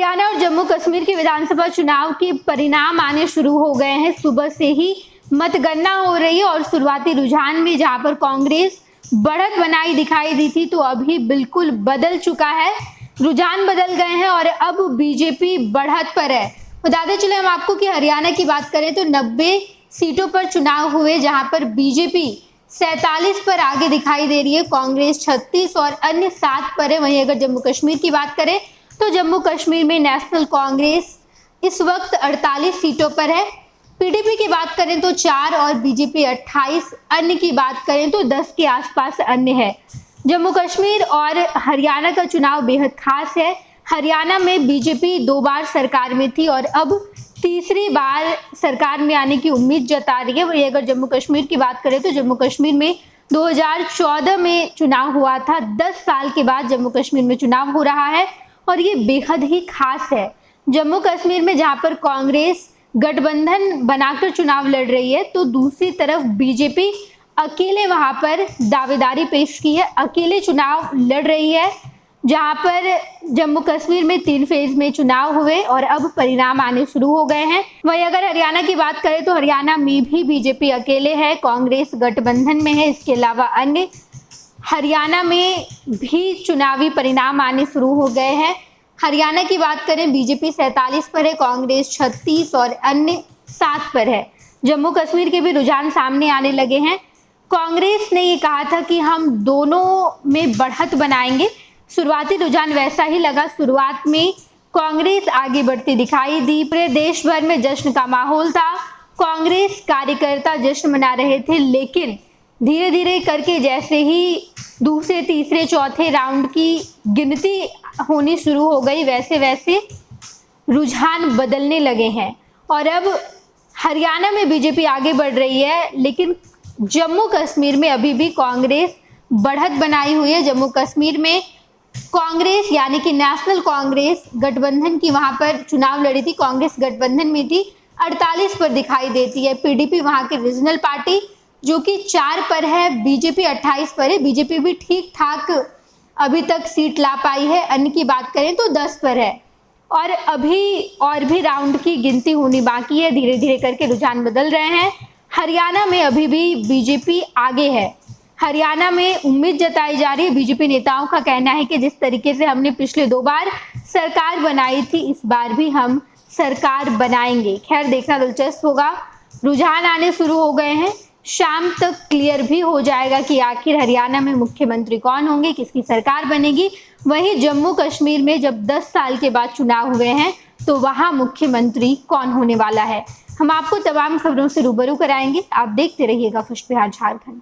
हरियाणा और जम्मू कश्मीर के विधानसभा चुनाव के परिणाम आने शुरू हो गए हैं। सुबह से ही मतगणना हो रही है और शुरुआती रुझान में जहां पर कांग्रेस बढ़त बनाई दिखाई दी थी, तो अभी बिल्कुल बदल चुका है, रुझान बदल गए हैं और अब बीजेपी बढ़त पर है। बताते चले हम आपको कि हरियाणा की बात करें तो 90 सीटों पर चुनाव हुए, जहां पर बीजेपी 47 पर आगे दिखाई दे रही है, कांग्रेस 36 और अन्य 7 पर है। वहीं अगर जम्मू कश्मीर की बात करें तो जम्मू कश्मीर में नेशनल कांग्रेस इस वक्त 48 सीटों पर है, पीडीपी की बात करें तो 4 और बीजेपी 28, अन्य की बात करें तो 10 के आसपास अन्य है। जम्मू कश्मीर और हरियाणा का चुनाव बेहद खास है। हरियाणा में बीजेपी 2 बार सरकार में थी और अब तीसरी बार सरकार में आने की उम्मीद जता रही है। वही अगर जम्मू कश्मीर की बात करें तो जम्मू कश्मीर में 2014 में चुनाव हुआ था, 10 साल के बाद जम्मू कश्मीर में चुनाव हो रहा है और ये बेहद ही खास है। जम्मू कश्मीर में जहां पर कांग्रेस गठबंधन बनाकर चुनाव लड़ रही है, तो दूसरी तरफ बीजेपी अकेले वहां पर दावेदारी पेश की है, अकेले चुनाव लड़ रही है। जहां पर जम्मू कश्मीर में 3 फेज में चुनाव हुए और अब परिणाम आने शुरू हो गए हैं। वहीं अगर हरियाणा की बात करें तो हरियाणा में भी बीजेपी अकेले है, कांग्रेस गठबंधन में है, इसके अलावा अन्य हरियाणा में भी चुनावी परिणाम आने शुरू हो गए हैं। हरियाणा की बात करें बीजेपी 47 पर है, कांग्रेस 36 और अन्य 7 पर है। जम्मू कश्मीर के भी रुझान सामने आने लगे हैं। कांग्रेस ने ये कहा था कि हम दोनों में बढ़त बनाएंगे, शुरुआती रुझान वैसा ही लगा। शुरुआत में कांग्रेस आगे बढ़ती दिखाई दी, पूरे देश भर में जश्न का माहौल था, कांग्रेस कार्यकर्ता जश्न मना रहे थे, लेकिन धीरे धीरे करके जैसे ही दूसरे तीसरे चौथे राउंड की गिनती होनी शुरू हो गई, वैसे वैसे रुझान बदलने लगे हैं और अब हरियाणा में बीजेपी आगे बढ़ रही है, लेकिन जम्मू कश्मीर में अभी भी कांग्रेस बढ़त बनाई हुई है। जम्मू कश्मीर में कांग्रेस यानी कि नेशनल कांग्रेस गठबंधन की वहां पर चुनाव लड़ी थी, कांग्रेस गठबंधन में थी, 48 पर दिखाई देती है। पीडीपी वहां की रीजनल पार्टी जो कि 4 पर है, बीजेपी 28 पर है। बीजेपी भी ठीक ठाक अभी तक सीट ला पाई है, अन्य की बात करें तो 10 पर है और अभी और भी राउंड की गिनती होनी बाकी है। धीरे धीरे करके रुझान बदल रहे हैं। हरियाणा में अभी भी बीजेपी आगे है। हरियाणा में उम्मीद जताई जा रही है, बीजेपी नेताओं का कहना है कि जिस तरीके से हमने पिछले 2 बार सरकार बनाई थी, इस बार भी हम सरकार बनाएंगे। खैर, देखना दिलचस्प होगा। रुझान आने शुरू हो गए हैं, शाम तक क्लियर भी हो जाएगा कि आखिर हरियाणा में मुख्यमंत्री कौन होंगे, किसकी सरकार बनेगी। वहीं जम्मू कश्मीर में जब 10 साल के बाद चुनाव हुए हैं, तो वहां मुख्यमंत्री कौन होने वाला है। हम आपको तमाम खबरों से रूबरू कराएंगे। आप देखते रहिएगा फर्स्ट बिहार झारखंड।